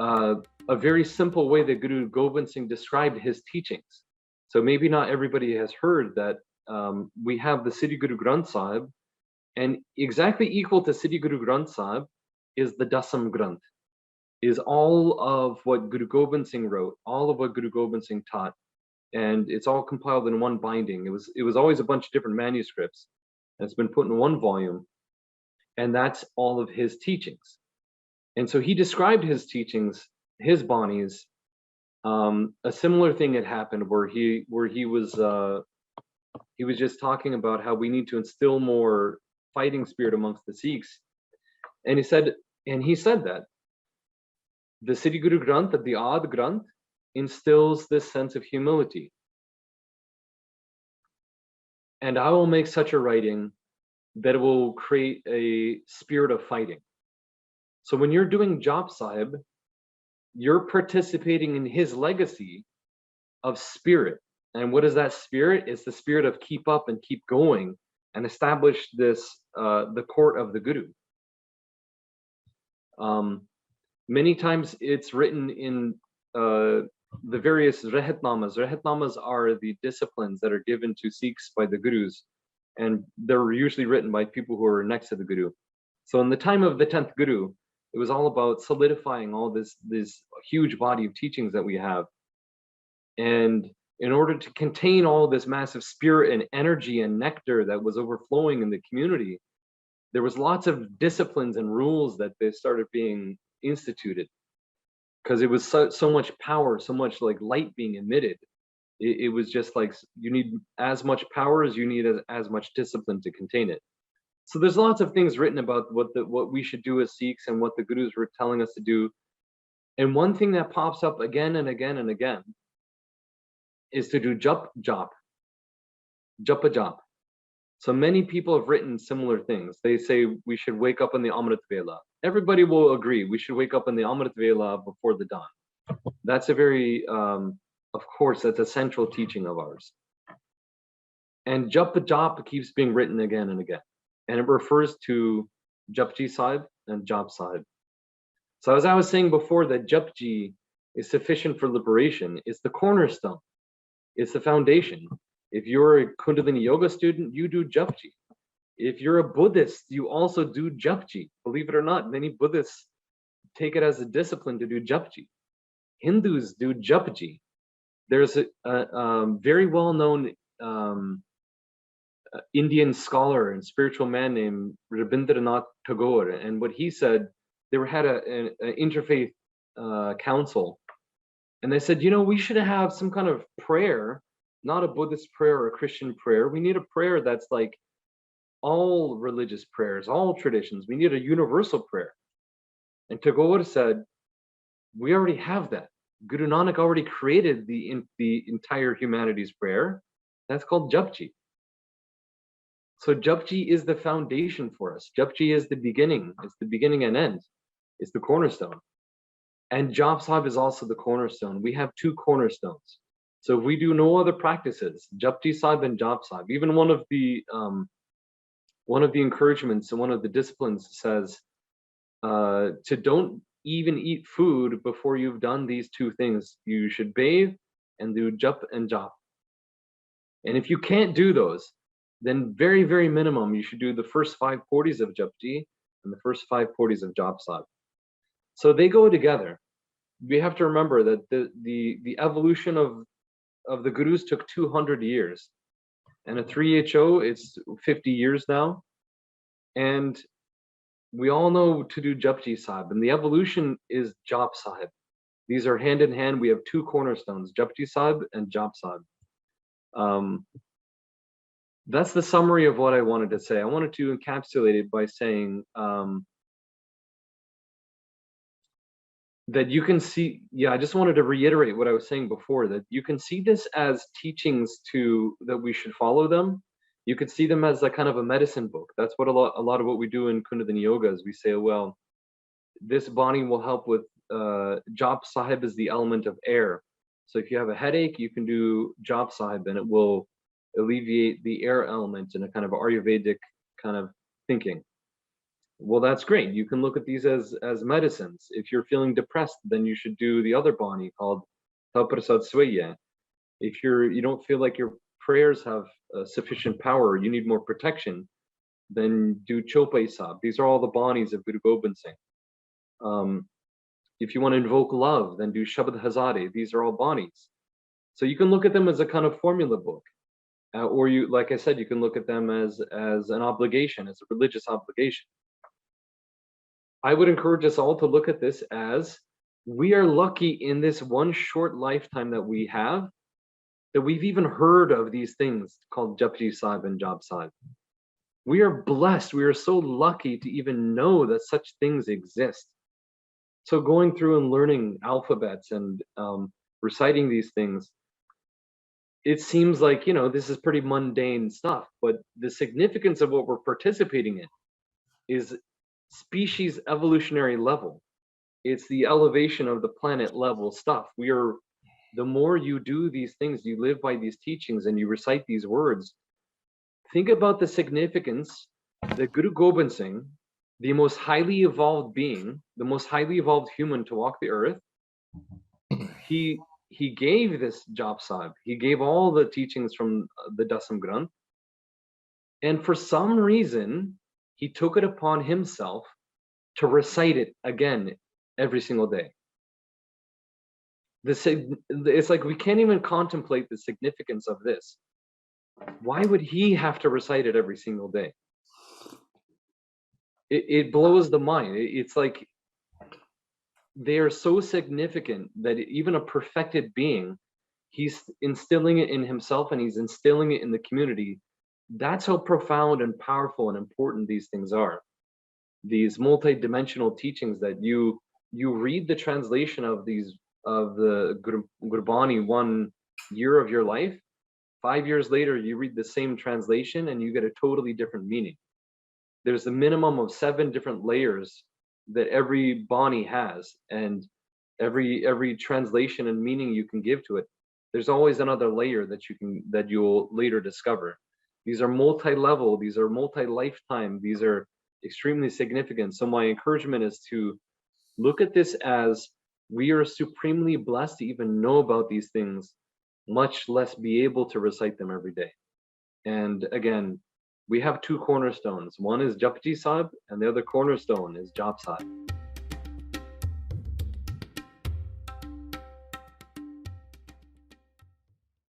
uh, a very simple way that Guru Gobind Singh described his teachings. So maybe not everybody has heard that we have the Sri Guru Granth Sahib, and exactly equal to Sri Guru Granth Sahib is the Dasam Granth, is all of what Guru Gobind Singh wrote, all of what Guru Gobind Singh taught, and it's all compiled in one binding. It was always a bunch of different manuscripts, and it's been put in one volume, and that's all of his teachings. And so he described his teachings, his banis. A similar thing had happened where he was just talking about how we need to instill more fighting spirit amongst the Sikhs, and he said that the Sri Guru Granth, the Ad Granth, instills this sense of humility, and I will make such a writing that it will create a spirit of fighting. So when you're doing Jaap Sahib, you're participating in his legacy of spirit. And what is that spirit? It's the spirit of keep up and keep going and establish this, the court of the Guru. Many times it's written in the various Rehatnamas. Rehatnamas are the disciplines that are given to Sikhs by the Gurus, and they're usually written by people who are next to the Guru. So in the time of the 10th Guru, it was all about solidifying all this huge body of teachings that we have. And in order to contain all this massive spirit and energy and nectar that was overflowing in the community, there was lots of disciplines and rules that they started being instituted, because it was so much power, so much like light being emitted. It was just like you need as much power as you need as much discipline to contain it. So there's lots of things written about what we should do as Sikhs and what the Gurus were telling us to do. And one thing that pops up again and again and again is to do japa jap. So many people have written similar things. They say we should wake up in the Amrit Vela. Everybody will agree we should wake up in the Amrit Vela before the dawn. That's a very, of course, that's a central teaching of ours. And japa keeps being written again and again. And it refers to Japji Sahib and Jaap Sahib. So as I was saying before, that Japji is sufficient for liberation. It's the cornerstone. It's the foundation. If you're a Kundalini Yoga student, you do Japji. If you're a Buddhist, you also do Japji. Believe it or not, many Buddhists take it as a discipline to do Japji. Hindus do Japji. There's a very well-known Indian scholar and spiritual man named Rabindranath Tagore, and what he said, they had an interfaith council, and they said, we should have some kind of prayer, not a Buddhist prayer or a Christian prayer. We need a prayer that's like all religious prayers, all traditions. We need a universal prayer. And Tagore said, we already have that. Guru Nanak already created the entire humanity's prayer. That's called Japji. So Japji is the foundation for us. Japji is the beginning. It's the beginning and end. It's the cornerstone. And Jaap Sahib is also the cornerstone. We have two cornerstones. So if we do no other practices, Japji Sahib and Jaap Sahib, even one of the encouragements and one of the disciplines says to don't even eat food before you've done these two things. You should bathe and do Jap and Jaap. And if you can't do those, then very, very minimum, you should do the first 5 pauris of Japji and the first 5 pauris of Jaap Sahib. So they go together. We have to remember that the evolution of the Gurus took 200 years. And a 3HO, it's 50 years now. And we all know to do Japji Sahib, and the evolution is Jaap Sahib. These are hand in hand. We have 2 cornerstones, Japji Sahib and Jaap Sahib. That's the summary of what I wanted to say. I wanted to encapsulate it by saying that you can see, I just wanted to reiterate what I was saying before, that you can see this as teachings that we should follow them. You could see them as a kind of a medicine book. That's what a lot of what we do in Kundalini Yoga is we say, well, this bani will help with, Jaap Sahib is the element of air. So if you have a headache, you can do Jaap Sahib and it will alleviate the air element in a kind of Ayurvedic kind of thinking. Well, that's great. You can look at these as medicines. If you're feeling depressed, then you should do the other bani called Taprasad Swaya. If you don't feel like your prayers have sufficient power, you need more protection, then do Chopai Sab. These are all the banis of Guru Gobind Singh. If you want to invoke love, then do Shabad Hazare. These are all banis. So you can look at them as a kind of formula book. Or you, like I said, you can look at them as an obligation, as a religious obligation. I would encourage us all to look at this as we are lucky in this one short lifetime that we have, that we've even heard of these things called Jaap Sahib and Jaap Sahib. We are blessed. We are so lucky to even know that such things exist. So going through and learning alphabets and reciting these things, it seems like, this is pretty mundane stuff, but the significance of what we're participating in is species evolutionary level. It's the elevation of the planet level stuff. The more you do these things, you live by these teachings and you recite these words, think about the significance that Guru Gobind Singh, the most highly evolved being, the most highly evolved human to walk the earth, he gave this Jaap Sahib. He gave all the teachings from the Dasam Granth. And for some reason, he took it upon himself to recite it again every single day. It's like we can't even contemplate the significance of this. Why would he have to recite it every single day? It blows the mind. It's like they are so significant that even a perfected being, he's instilling it in himself and he's instilling it in the community. That's how profound and powerful and important these things are. These multi-dimensional teachings that you read the translation of the Gurbani 1 year of your life, 5 years later you read the same translation and you get a totally different meaning. There's a minimum of 7 different layers that every Bani has, and every translation and meaning you can give to it, there's always another layer that you'll later discover. These are multi-level, these are multi-lifetime, these are extremely significant. So my encouragement is to look at this as we are supremely blessed to even know about these things, much less be able to recite them every day. And again, we have 2 cornerstones. One is Japji Sahib and the other cornerstone is Jaap Sahib.